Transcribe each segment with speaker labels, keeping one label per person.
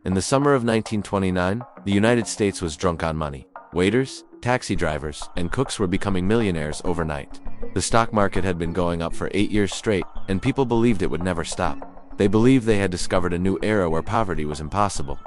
Speaker 1: In the summer of 1929, the United States was drunk on money. Waiters, taxi drivers, and cooks were becoming millionaires overnight. The stock market had been going up for 8 years straight, and people believed it would never stop. They believed they had discovered a new era where poverty was impossible.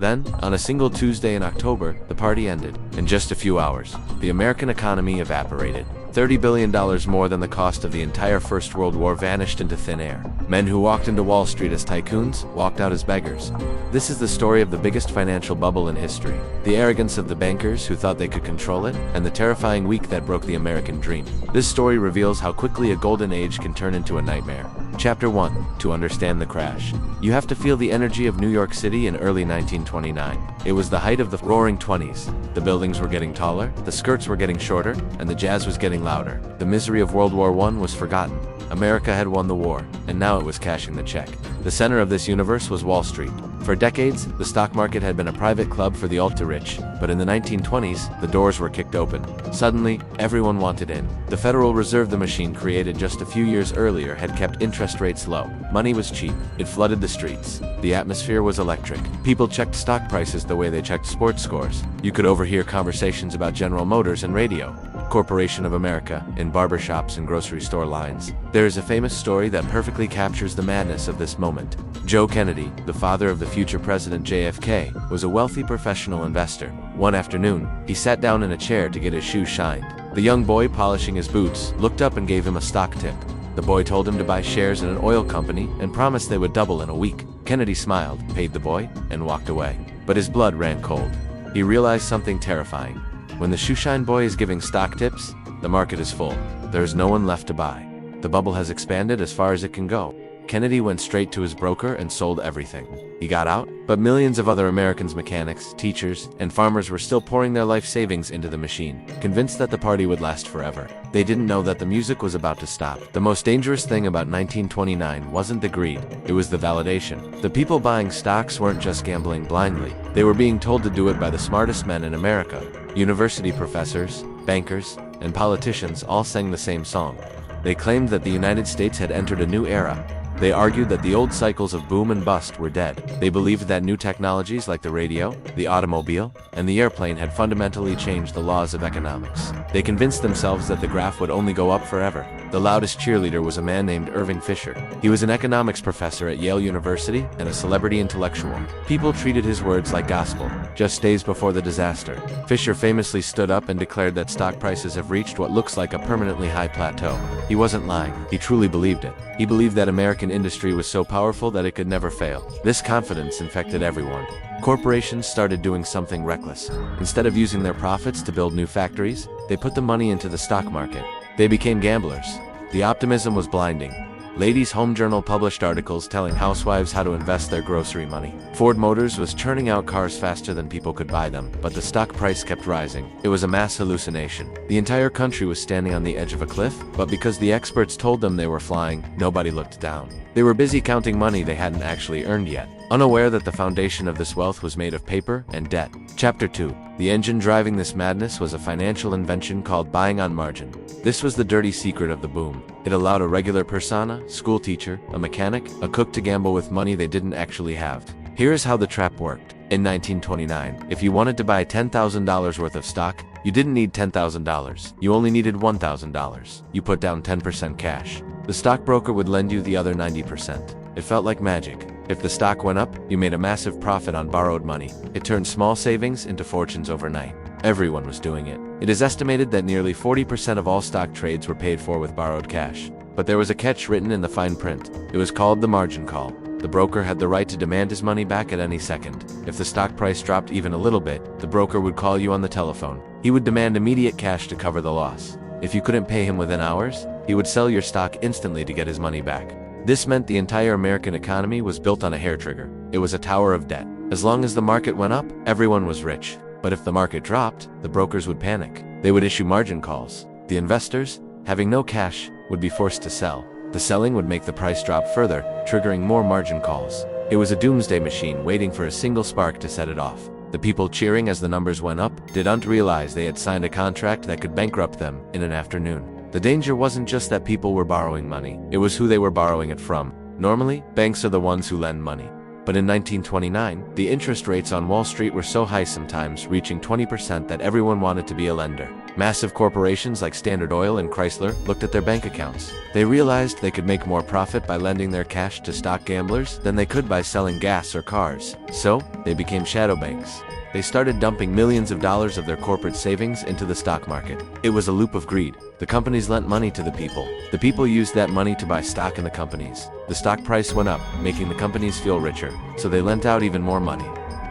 Speaker 1: Then, on a single Tuesday in October, the party ended. In just a few hours, the American economy evaporated. $30 billion more than the cost of the entire First World War vanished into thin air. Men who walked into Wall Street as tycoons walked out as beggars. This is the story of the biggest financial bubble in history, the arrogance of the bankers who thought they could control it, and the terrifying week that broke the American dream. This story reveals how quickly a golden age can turn into a nightmare. Chapter 1. To understand the crash. You have to feel the energy of New York City in early 1929. It was the height of the roaring 20s. The buildings were getting taller, the skirts were getting shorter, and the jazz was getting louder. The misery of World War I was forgotten. America had won the war, and now it was cashing the check. The center of this universe was Wall Street. For decades, the stock market had been a private club for the ultra-rich, but in the 1920s, the doors were kicked open. Suddenly, everyone wanted in. The Federal Reserve, the machine created just a few years earlier, had kept interest rates low. Money was cheap. It flooded the streets. The atmosphere was electric. People checked stock prices the way they checked sports scores. You could overhear conversations about General Motors and radio, Corporation of America, in barbershops and grocery store lines. There is a famous story that perfectly captures the madness of this moment. Joe Kennedy, the father of the future President JFK, was a wealthy professional investor. One afternoon, he sat down in a chair to get his shoes shined. The young boy, polishing his boots, looked up and gave him a stock tip. The boy told him to buy shares in an oil company and promised they would double in a week. Kennedy smiled, paid the boy, and walked away. But his blood ran cold. He realized something terrifying. When the shoeshine boy is giving stock tips, the market is full. There is no one left to buy. The bubble has expanded as far as it can go. Kennedy went straight to his broker and sold everything. He got out, but millions of other Americans, mechanics, teachers, and farmers were still pouring their life savings into the machine, convinced that the party would last forever. They didn't know that the music was about to stop. The most dangerous thing about 1929 wasn't the greed, it was the validation. The people buying stocks weren't just gambling blindly. They were being told to do it by the smartest men in America. University professors, bankers, and politicians all sang the same song. They claimed that the United States had entered a new era. They argued that the old cycles of boom and bust were dead. They believed that new technologies like the radio, the automobile, and the airplane had fundamentally changed the laws of economics. They convinced themselves that the graph would only go up forever. The loudest cheerleader was a man named Irving Fisher. He was an economics professor at Yale University and a celebrity intellectual. People treated his words like gospel. Just days before the disaster, Fisher famously stood up and declared that stock prices have reached what looks like a permanently high plateau. He wasn't lying. He truly believed it. He believed that American industry was so powerful that it could never fail. This confidence infected everyone. Corporations started doing something reckless. Instead of using their profits to build new factories, they put the money into the stock market. They became gamblers. The optimism was blinding. Ladies' Home Journal published articles telling housewives how to invest their grocery money. Ford Motors was churning out cars faster than people could buy them, but the stock price kept rising. It was a mass hallucination. The entire country was standing on the edge of a cliff, but because the experts told them they were flying, nobody looked down. They were busy counting money they hadn't actually earned yet, unaware that the foundation of this wealth was made of paper and debt. Chapter 2. The engine driving this madness was a financial invention called buying on margin. This was the dirty secret of the boom. It allowed a regular persona, school teacher, a mechanic, a cook to gamble with money they didn't actually have. Here is how the trap worked. In 1929, if you wanted to buy $10,000 worth of stock, you didn't need $10,000. You only needed $1,000. You put down 10% cash. The stockbroker would lend you the other 90%. It felt like magic. If the stock went up, you made a massive profit on borrowed money. It turned small savings into fortunes overnight. Everyone was doing it. It is estimated that nearly 40% of all stock trades were paid for with borrowed cash. But there was a catch written in the fine print. It was called the margin call. The broker had the right to demand his money back at any second. If the stock price dropped even a little bit, the broker would call you on the telephone. He would demand immediate cash to cover the loss. If you couldn't pay him within hours, he would sell your stock instantly to get his money back. This meant the entire American economy was built on a hair trigger. It was a tower of debt. As long as the market went up, everyone was rich. But if the market dropped, the brokers would panic. They would issue margin calls. The investors, having no cash, would be forced to sell. The selling would make the price drop further, triggering more margin calls. It was a doomsday machine waiting for a single spark to set it off. The people cheering as the numbers went up didn't realize they had signed a contract that could bankrupt them in an afternoon. The danger wasn't just that people were borrowing money, it was who they were borrowing it from. Normally, banks are the ones who lend money. But in 1929, the interest rates on Wall Street were so high, sometimes reaching 20%, that everyone wanted to be a lender. Massive corporations like Standard Oil and Chrysler looked at their bank accounts. They realized they could make more profit by lending their cash to stock gamblers than they could by selling gas or cars. So, they became shadow banks. They started dumping millions of dollars of their corporate savings into the stock market. It was a loop of greed. The companies lent money to the people. The people used that money to buy stock in the companies. The stock price went up, making the companies feel richer, so they lent out even more money.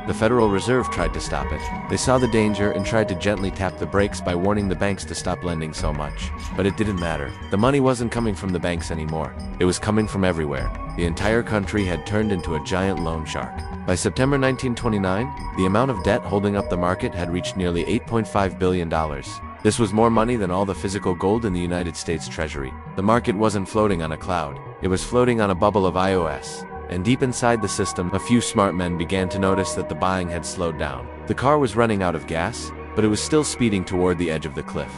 Speaker 1: The Federal Reserve tried to stop it. They saw the danger and tried to gently tap the brakes by warning the banks to stop lending so much. But it didn't matter. The money wasn't coming from the banks anymore. It was coming from everywhere. The entire country had turned into a giant loan shark. By September 1929, the amount of debt holding up the market had reached nearly $8.5 billion. This was more money than all the physical gold in the United States Treasury. The market wasn't floating on a cloud. It was floating on a bubble of iOS. And deep inside the system, a few smart men began to notice that the buying had slowed down. The car was running out of gas, but it was still speeding toward the edge of the cliff.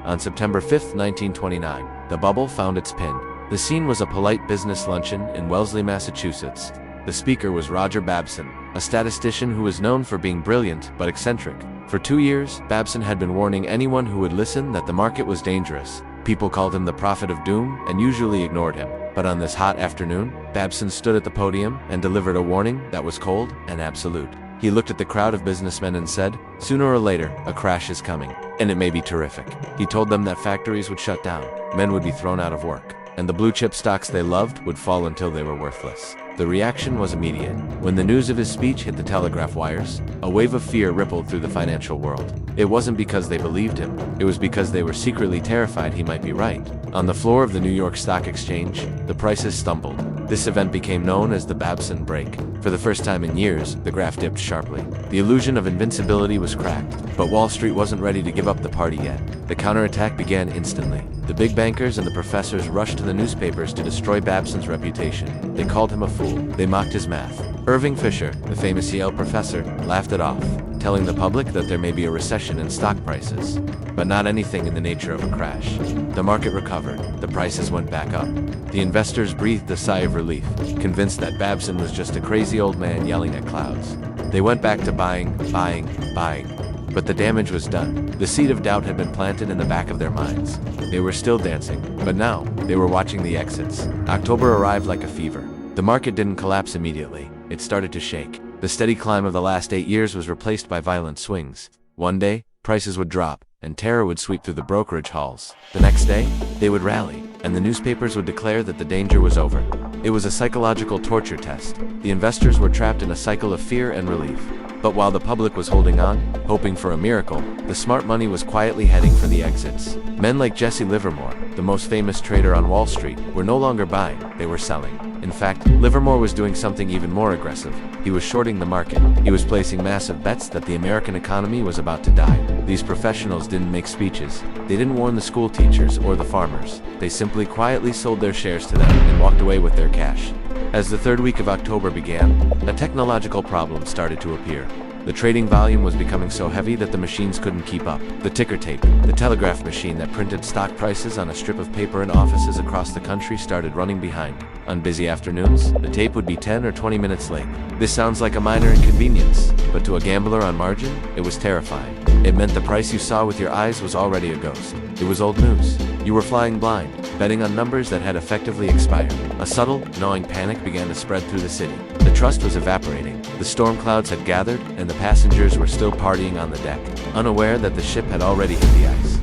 Speaker 1: On September 5, 1929, the bubble found its pin. The scene was a polite business luncheon in Wellesley, Massachusetts. The speaker was Roger Babson, a statistician who was known for being brilliant but eccentric. For 2 years, Babson had been warning anyone who would listen that the market was dangerous. People called him the prophet of doom and usually ignored him. But on this hot afternoon, Babson stood at the podium and delivered a warning that was cold and absolute. He looked at the crowd of businessmen and said, "Sooner or later, a crash is coming, and it may be terrific." He told them that factories would shut down, men would be thrown out of work, and the blue-chip stocks they loved would fall until they were worthless. The reaction was immediate. When the news of his speech hit the telegraph wires, a wave of fear rippled through the financial world. It wasn't because they believed him. It was because they were secretly terrified he might be right. On the floor of the New York Stock Exchange, the prices stumbled. This event became known as the Babson break. For the first time in years, the graph dipped sharply. The illusion of invincibility was cracked, but Wall Street wasn't ready to give up the party yet. The counterattack began instantly. The big bankers and the professors rushed to the newspapers to destroy Babson's reputation. They called him a fool. They mocked his math. Irving Fisher, the famous Yale professor, laughed it off, telling the public that there may be a recession in stock prices, but not anything in the nature of a crash. The market recovered. The prices went back up. The investors breathed a sigh of relief, convinced that Babson was just a crazy old man yelling at clouds. They went back to buying. But the damage was done. The seed of doubt had been planted in the back of their minds. They were still dancing, but now they were watching the exits. October arrived like a fever. The market didn't collapse immediately. It started to shake. The steady climb of the last 8 years was replaced by violent swings. One day, prices would drop, and terror would sweep through the brokerage halls. The next day, they would rally, and the newspapers would declare that the danger was over. It was a psychological torture test. The investors were trapped in a cycle of fear and relief. But while the public was holding on, hoping for a miracle, the smart money was quietly heading for the exits. Men like Jesse Livermore, the most famous trader on Wall Street, were no longer buying, they were selling. In fact, Livermore was doing something even more aggressive. He was shorting the market. He was placing massive bets that the American economy was about to die. These professionals didn't make speeches. They didn't warn the school teachers or the farmers. They simply quietly sold their shares to them and walked away with their cash. As the third week of October began, a technological problem started to appear. The trading volume was becoming so heavy that the machines couldn't keep up. The ticker tape, the telegraph machine that printed stock prices on a strip of paper in offices across the country, started running behind. On busy afternoons, the tape would be 10 or 20 minutes late. This sounds like a minor inconvenience, but to a gambler on margin, it was terrifying. It meant the price you saw with your eyes was already a ghost. It was old news. You were flying blind, betting on numbers that had effectively expired. A subtle, gnawing panic began to spread through the city. The trust was evaporating. The storm clouds had gathered, and the passengers were still partying on the deck, unaware that the ship had already hit the ice.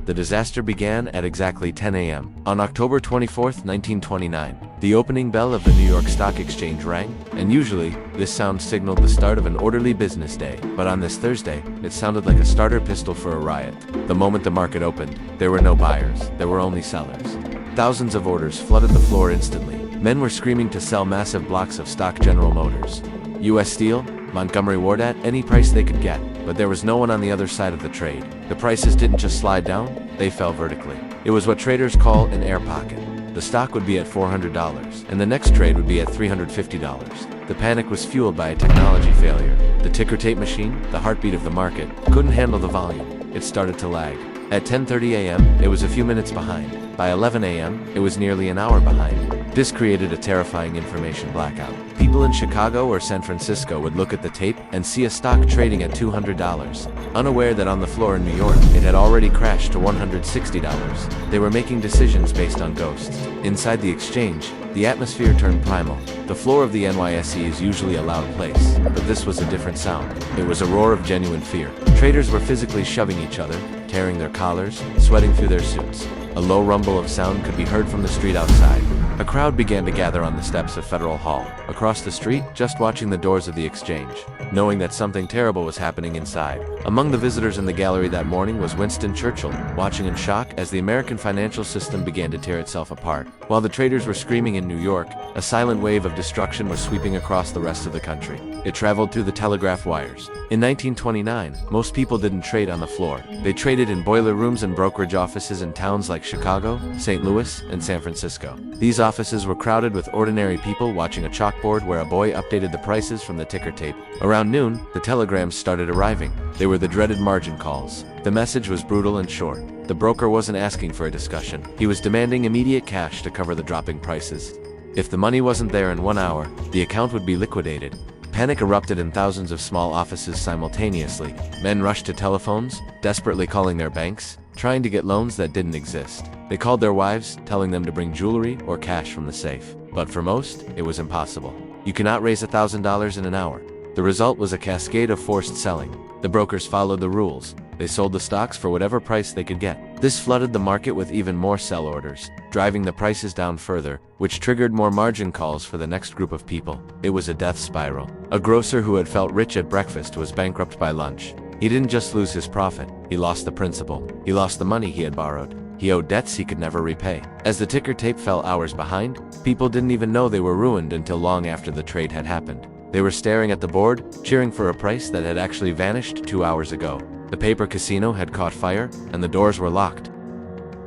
Speaker 1: The disaster began at exactly 10 a.m. on October 24, 1929. The opening bell of the New York Stock Exchange rang, and usually, this sound signaled the start of an orderly business day. But on this Thursday, it sounded like a starter pistol for a riot. The moment the market opened, there were no buyers, there were only sellers. Thousands of orders flooded the floor instantly. Men were screaming to sell massive blocks of stock. General Motors, U.S. Steel, Montgomery Ward, at any price they could get. But there was no one on the other side of the trade. The prices didn't just slide down, they fell vertically. It was what traders call an air pocket. The stock would be at $400, and the next trade would be at $350. The panic was fueled by a technology failure. The ticker tape machine, the heartbeat of the market, couldn't handle the volume. It started to lag. At 10:30 a.m., it was a few minutes behind. By 11 a.m., it was nearly an hour behind. This created a terrifying information blackout. People in Chicago or San Francisco would look at the tape and see a stock trading at $200, unaware that on the floor in New York, it had already crashed to $160. They were making decisions based on ghosts. Inside the exchange, the atmosphere turned primal. The floor of the NYSE is usually a loud place, but this was a different sound. It was a roar of genuine fear. Traders were physically shoving each other, tearing their collars, sweating through their suits. A low rumble of sound could be heard from the street outside. A crowd began to gather on the steps of Federal Hall, across the street, just watching the doors of the exchange, knowing that something terrible was happening inside. Among the visitors in the gallery that morning was Winston Churchill, watching in shock as the American financial system began to tear itself apart. While the traders were screaming in New York, a silent wave of destruction was sweeping across the rest of the country. It traveled through the telegraph wires. In 1929, most people didn't trade on the floor. They traded in boiler rooms and brokerage offices in towns like Chicago, St. Louis, and San Francisco. These offices were crowded with ordinary people watching a chalkboard where a boy updated the prices from the ticker tape. Around noon, the telegrams started arriving. They were the dreaded margin calls. The message was brutal and short. The broker wasn't asking for a discussion. He was demanding immediate cash to cover the dropping prices. If the money wasn't there in 1 hour, the account would be liquidated. Panic erupted in thousands of small offices simultaneously. Men rushed to telephones, desperately calling their banks, trying to get loans that didn't exist. They called their wives, telling them to bring jewelry or cash from the safe. But for most, it was impossible. You cannot raise $1,000 in an hour. The result was a cascade of forced selling. The brokers followed the rules. They sold the stocks for whatever price they could get. This flooded the market with even more sell orders, driving the prices down further, which triggered more margin calls for the next group of people. It was a death spiral. A grocer who had felt rich at breakfast was bankrupt by lunch. He didn't just lose his profit, he lost the principal. He lost the money he had borrowed. He owed debts he could never repay. As the ticker tape fell hours behind, people didn't even know they were ruined until long after the trade had happened. They were staring at the board, cheering for a price that had actually vanished 2 hours ago. The paper casino had caught fire, and the doors were locked.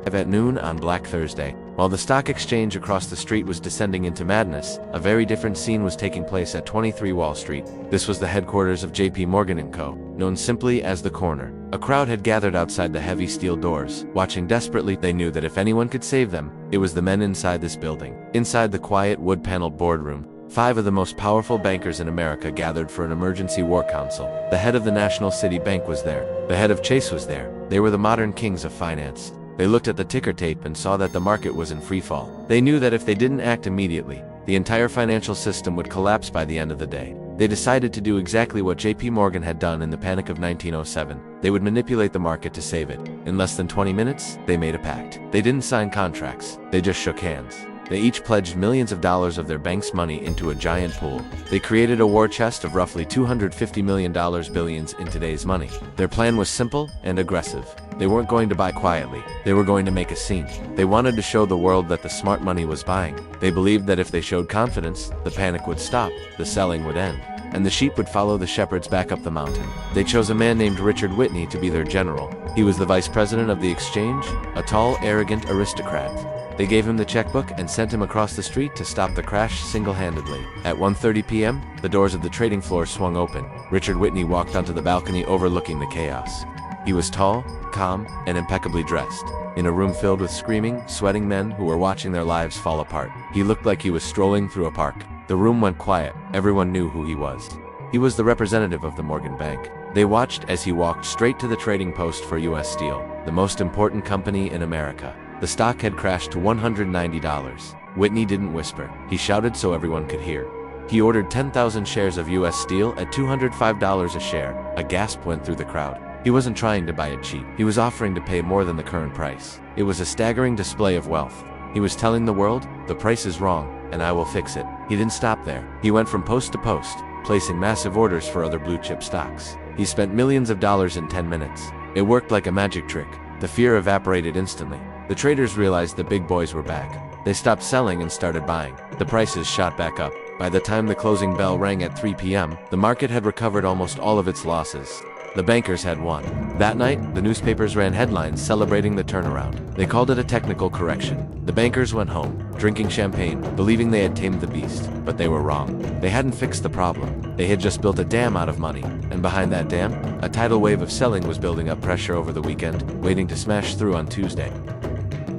Speaker 1: At noon on Black Thursday, while the stock exchange across the street was descending into madness, a very different scene was taking place at 23 Wall Street. This was the headquarters of J.P. Morgan & Co., known simply as the Corner. A crowd had gathered outside the heavy steel doors. Watching desperately, they knew that if anyone could save them, it was the men inside this building. Inside the quiet, wood-paneled boardroom, 5 of the most powerful bankers in America gathered for an emergency war council. The head of the National City Bank was there. The head of Chase was there. They were the modern kings of finance. They looked at the ticker tape and saw that the market was in free fall. They knew that if they didn't act immediately, the entire financial system would collapse by the end of the day. They decided to do exactly what J.P. Morgan had done in the Panic of 1907. They would manipulate the market to save it. In less than 20 minutes, they made a pact. They didn't sign contracts. They just shook hands. They each pledged millions of dollars of their bank's money into a giant pool. They created a war chest of roughly $250 million, billions in today's money. Their plan was simple and aggressive. They weren't going to buy quietly. They were going to make a scene. They wanted to show the world that the smart money was buying. They believed that if they showed confidence, the panic would stop, the selling would end, and the sheep would follow the shepherds back up the mountain. They chose a man named Richard Whitney to be their general. He was the vice president of the exchange, a tall, arrogant aristocrat. They gave him the checkbook and sent him across the street to stop the crash single-handedly. At 1:30 p.m., the doors of the trading floor swung open. Richard Whitney walked onto the balcony overlooking the chaos. He was tall, calm, and impeccably dressed. In a room filled with screaming, sweating men who were watching their lives fall apart, he looked like he was strolling through a park. The room went quiet. Everyone knew who he was. He was the representative of the Morgan Bank. They watched as he walked straight to the trading post for U.S. Steel, the most important company in America. The stock had crashed to $190. Whitney didn't whisper. He shouted so everyone could hear. He ordered 10,000 shares of U.S. Steel at $205 a share. A gasp went through the crowd. He wasn't trying to buy it cheap. He was offering to pay more than the current price. It was a staggering display of wealth. He was telling the world, the price is wrong, and I will fix it. He didn't stop there. He went from post to post, placing massive orders for other blue-chip stocks. He spent millions of dollars in 10 minutes. It worked like a magic trick. The fear evaporated instantly. The traders realized the big boys were back. They stopped selling and started buying. The prices shot back up. By the time the closing bell rang at 3 p.m., the market had recovered almost all of its losses. The bankers had won. That night, the newspapers ran headlines celebrating the turnaround. They called it a technical correction. The bankers went home, drinking champagne, believing they had tamed the beast. But they were wrong. They hadn't fixed the problem. They had just built a dam out of money. And behind that dam, a tidal wave of selling was building up pressure over the weekend, waiting to smash through on Tuesday.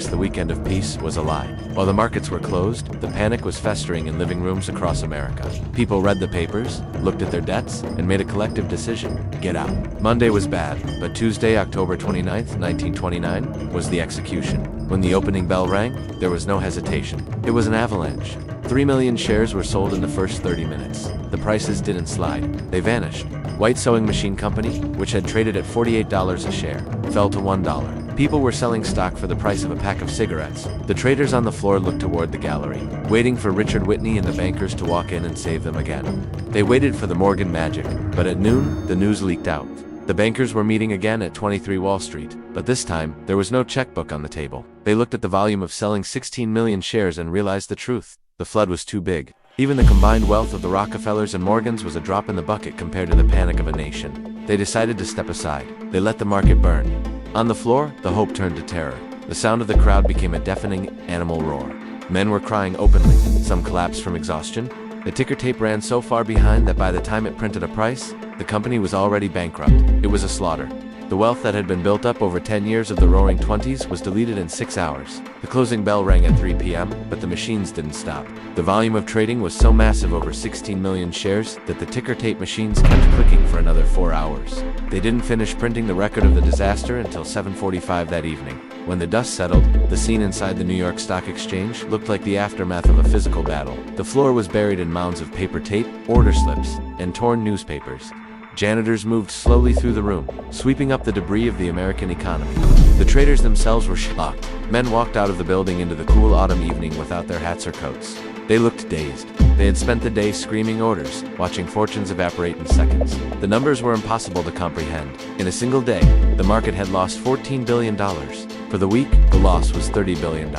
Speaker 1: thinks the weekend of peace was a lie. While the markets were closed, the panic was festering in living rooms across America. People read the papers, looked at their debts, and made a collective decision: get out. Monday was bad, but Tuesday, October 29th, 1929, was the execution. When the opening bell rang, there was no hesitation. It was an avalanche. 3 million shares were sold in the first 30 minutes. The prices didn't slide, they vanished. White Sewing Machine Company, which had traded at $48 a share, fell to $1. People were selling stock for the price of a pack of cigarettes. The traders on the floor looked toward the gallery, waiting for Richard Whitney and the bankers to walk in and save them again. They waited for the Morgan magic, but at noon, the news leaked out. The bankers were meeting again at 23 Wall Street, but this time, there was no checkbook on the table. They looked at the volume of selling 16 million shares and realized the truth. The flood was too big. Even the combined wealth of the Rockefellers and Morgans was a drop in the bucket compared to the panic of a nation. They decided to step aside. They let the market burn. On the floor, the hope turned to terror. The sound of the crowd became a deafening, animal roar. Men were crying openly. Some collapsed from exhaustion. The ticker tape ran so far behind that by the time it printed a price, the company was already bankrupt. It was a slaughter. The wealth that had been built up over 10 years of the Roaring Twenties was deleted in 6 hours. The closing bell rang at 3 p.m., but the machines didn't stop. The volume of trading was so massive, over 16 million shares, that the ticker tape machines kept clicking for another 4 hours. They didn't finish printing the record of the disaster until 7:45 that evening. When the dust settled, the scene inside the New York Stock Exchange looked like the aftermath of a physical battle. The floor was buried in mounds of paper tape, order slips, and torn newspapers. Janitors moved slowly through the room, sweeping up the debris of the American economy. The traders themselves were shocked. Men walked out of the building into the cool autumn evening without their hats or coats. They looked dazed. They had spent the day screaming orders, watching fortunes evaporate in seconds. The numbers were impossible to comprehend. In a single day, the market had lost $14 billion. For the week, the loss was $30 billion.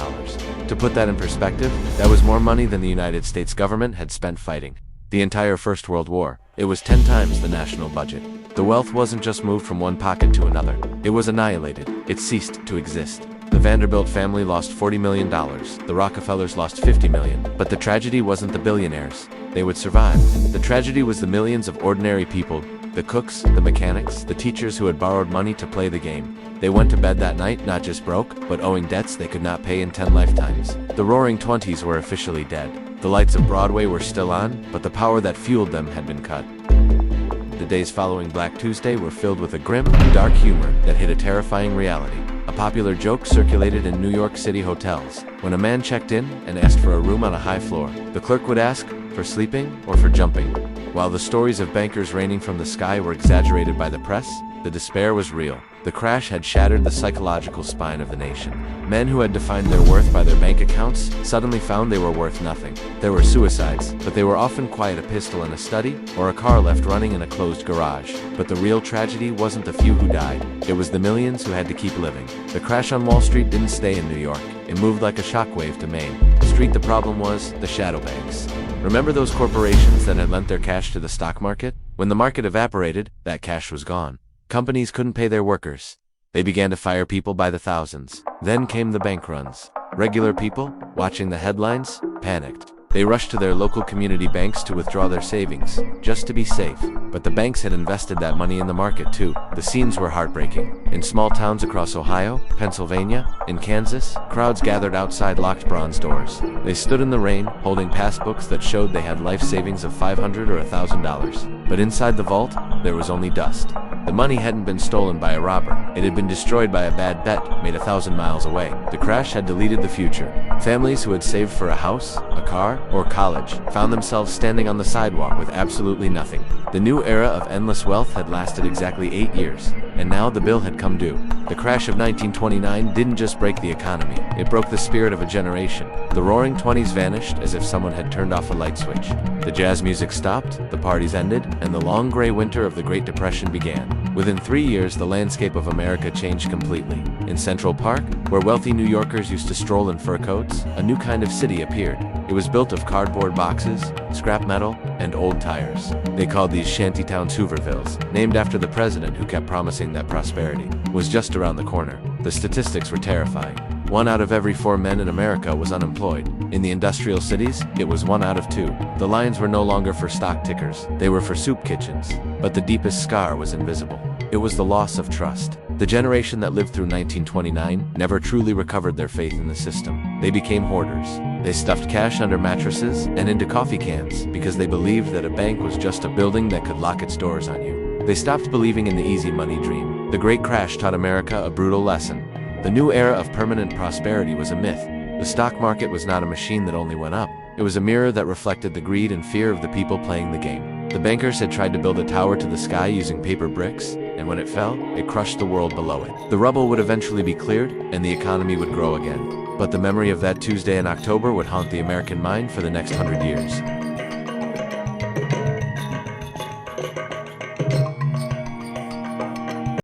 Speaker 1: To put that in perspective, that was more money than the United States government had spent fighting the entire First World War. It was 10 times the national budget. The wealth wasn't just moved from one pocket to another. It was annihilated. It ceased to exist. The Vanderbilt family lost $40 million. The Rockefellers lost $50 million. But the tragedy wasn't the billionaires. They would survive. The tragedy was the millions of ordinary people, the cooks, the mechanics, the teachers who had borrowed money to play the game. They went to bed that night not just broke, but owing debts they could not pay in 10 lifetimes. The Roaring Twenties were officially dead. The lights of Broadway were still on, but the power that fueled them had been cut. The days following Black Tuesday were filled with a grim, dark humor that hid a terrifying reality. A popular joke circulated in New York City hotels. When a man checked in and asked for a room on a high floor, the clerk would ask, for sleeping or for jumping? While the stories of bankers raining from the sky were exaggerated by the press, the despair was real. The crash had shattered the psychological spine of the nation. Men who had defined their worth by their bank accounts suddenly found they were worth nothing. There were suicides, but they were often quiet: a pistol in a study, or a car left running in a closed garage. But the real tragedy wasn't the few who died. It was the millions who had to keep living. The crash on Wall Street didn't stay in New York. It moved like a shockwave to Maine. The street the problem was, the shadow banks. Remember those corporations that had lent their cash to the stock market? When the market evaporated, that cash was gone. Companies couldn't pay their workers. They began to fire people by the thousands. Then came the bank runs. Regular people, watching the headlines, panicked. They rushed to their local community banks to withdraw their savings, just to be safe. But the banks had invested that money in the market too. The scenes were heartbreaking. In small towns across Ohio, Pennsylvania, and Kansas, crowds gathered outside locked bronze doors. They stood in the rain, holding passbooks that showed they had life savings of $500 or $1,000. But inside the vault, there was only dust. The money hadn't been stolen by a robber. It had been destroyed by a bad bet made 1,000 miles away. The crash had deleted the future. Families who had saved for a house, a car, or college found themselves standing on the sidewalk with absolutely nothing. The new era of endless wealth had lasted exactly 8 years, and now the bill had come due. The crash of 1929 didn't just break the economy, it broke the spirit of a generation. The Roaring Twenties vanished as if someone had turned off a light switch. The jazz music stopped, the parties ended, and the long gray winter of the Great Depression began. Within 3 years, the landscape of America changed completely. In Central Park, where wealthy New Yorkers used to stroll in fur coats, a new kind of city appeared. It was built of cardboard boxes, scrap metal, and old tires. They called these shantytowns Hoovervilles, named after the president who kept promising that prosperity was just around the corner. The statistics were terrifying. 1 out of every 4 men in America was unemployed. In the industrial cities, it was 1 out of 2. The lines were no longer for stock tickers, they were for soup kitchens. But the deepest scar was invisible. It was the loss of trust. The generation that lived through 1929 never truly recovered their faith in the system. They became hoarders. They stuffed cash under mattresses and into coffee cans because they believed that a bank was just a building that could lock its doors on you. They stopped believing in the easy money dream. The Great Crash taught America a brutal lesson. The new era of permanent prosperity was a myth. The stock market was not a machine that only went up. It was a mirror that reflected the greed and fear of the people playing the game. The bankers had tried to build a tower to the sky using paper bricks, and when it fell, it crushed the world below it. The rubble would eventually be cleared, and the economy would grow again. But the memory of that Tuesday in October would haunt the American mind for the next 100 years.